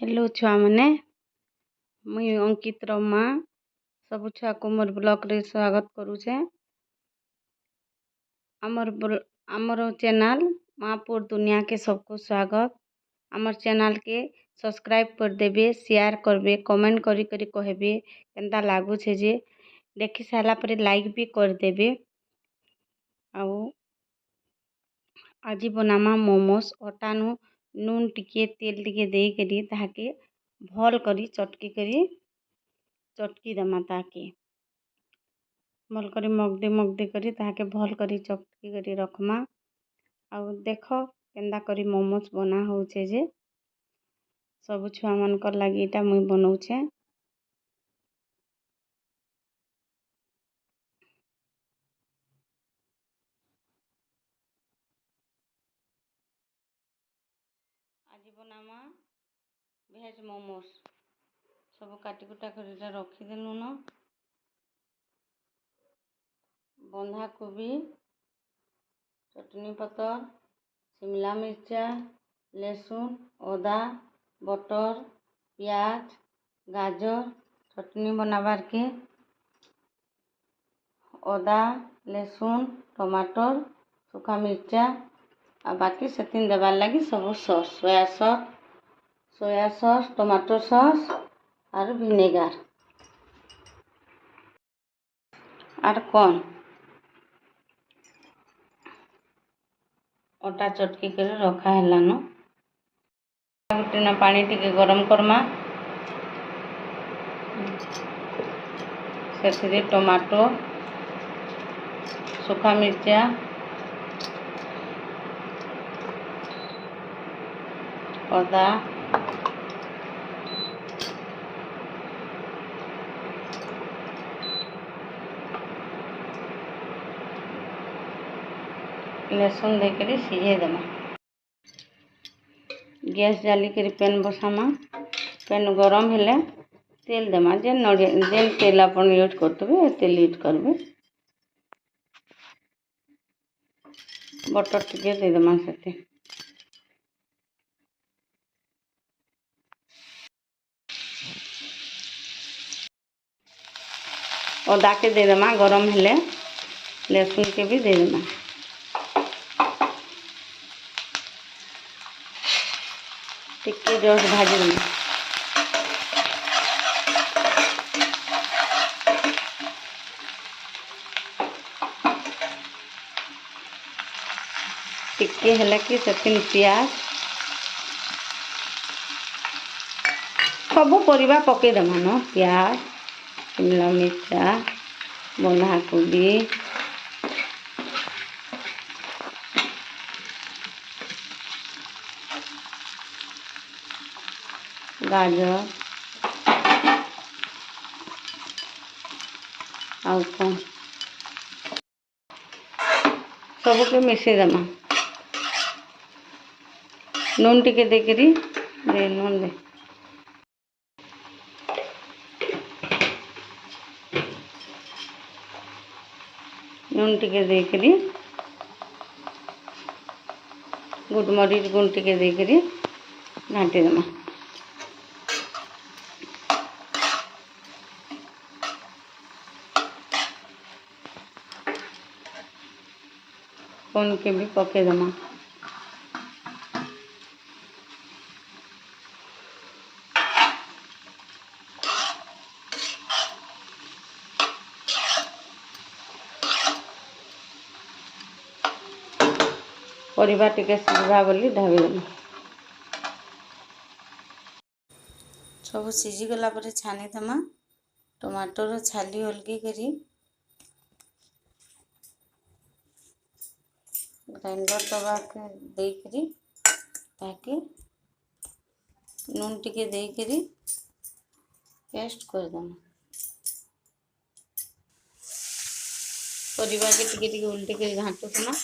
Hello छुआ मैंने मुई अंकित रमा सबु छुआ को मोर ब्लॉग रे स्वागत करूछे। आमर चैनल मापुर दुनिया के सबको स्वागत। आमर चैनल के सब्सक्राइब कर देबे, शेयर करबे, कमेंट करी कहबे केनता लागू छे जे देखि सारा पर लाइक भी कर देबे। आउ आज बनामा मोमोस अटा नु नून टिके तेल टिके दे करी ताके भल करी चटकी दमा ताके भल करी मगदे करी ताके भल करी चटकी करी रखमा। आउ देख केंदा करी मोमोस बना होचे जे सब छुआ मानकर लागी इटा मुई बनौछे। आज बनामा भेज मोमोस सब काटी कुटा कर रखी देलु न। बंधा कोबी, चटनी पतर, शिमला मिर्चा, लहसुन, अदा, बटर, प्याज, गाजर चटनी बनाबार के अदा, लहसुन, टमाटर, सूखा मिर्चा आ बाकी सेतिन देबार लगी सब sauce soya sauce, tomato sauce और विनेगार और कौन अटा चटकी कर रखा है न। गोटे पानी टिके गरम करमा से टमाटो, सूखा मिर्चा, अदा, लहसुन देकर सीझे देमा। गैस जाली कर पैन बसामा, पैन गरम हेले तेल देमा जेन तेल अपन यूज करते तेल यूज करबे। बटर टिके दे देमा से अदा के दे देमा गरम हेले लहसुन के भी दे देमा। टिके जोश भाजी देमा। टिके हेले कि सेतिन प्याज सबू परिबा पके देमा न। प्याज, शिमला मिर्चा, बंधा कोबी, गाजर आउ कौन सबू के मिसेई देमा। नून टिके देकरी दे नून दे नून टिके देकरी गुडमरीच गुण टिके देकरी घाटी देमा। कौन के भी पके देमा। परिबा टिके सिझा बोली ढाबी देमा। सब सिझी गला पर छानी देमा। टमाटर छाली अलगी करी ग्राइंडर दबा के देकरी ताकि नून टिके देकरी पेस्ट कर देमा। परिबा के टिके टिके उल्टी कर घाटू देमा।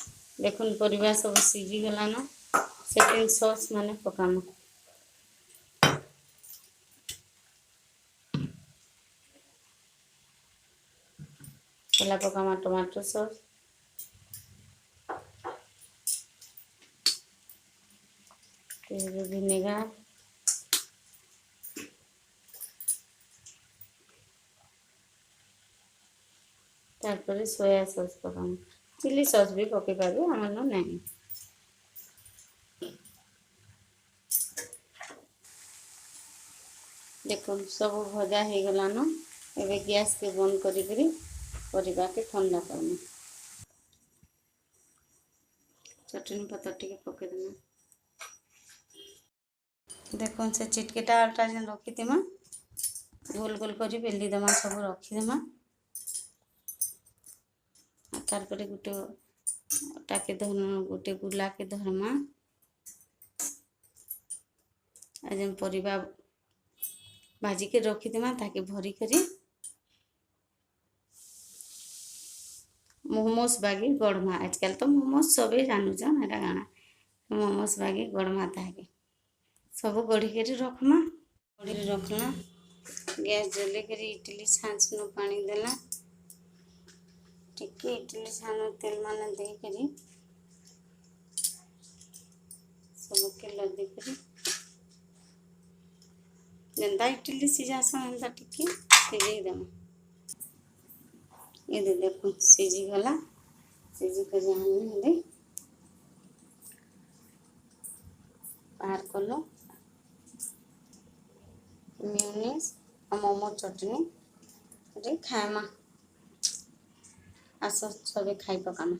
देखुन परिबा सब सिझी गला न। सेटिंग सॉस माने पकामा। पहला पकामा टमाटो सॉस, विनेगार, तारपर सोया सॉस पकाम चिली सॉस भी पके पारे आमन नहीं। देखो सब भजा हो गलान एबे गैस के बंद करी परिबा के ठंडा करना। चटनी पत्ता टिके पके देना। देखो से चिटकेटा आटा जेन रखीमा गोल गोल कर बेली देमा सब रखीदेमा। तारपर गोटे अटा के धर गोटे गुला के धरमा जेन परिबा भाजी के रखीदेमा ताके भरी करी मोमोस बागी गढ़मा। आजकल तो मोमोस सबे जानून एटा गाना मोमोस बागी गढ़मा ताके सब गढ़ी कर रखमा। गढ़ी रखला गैस जले कर इडली छाँचन पानी देला टिके इडली छान तेल मान देकर सबके लदी कर जेनता इडली सीझासन एंता टिके सीझे देमा। ये देखो सीझी गला सीझी कर आने बाहर कलो मेयोनीज और मोमो चटनी खाएमा आस सब खाई पकामा।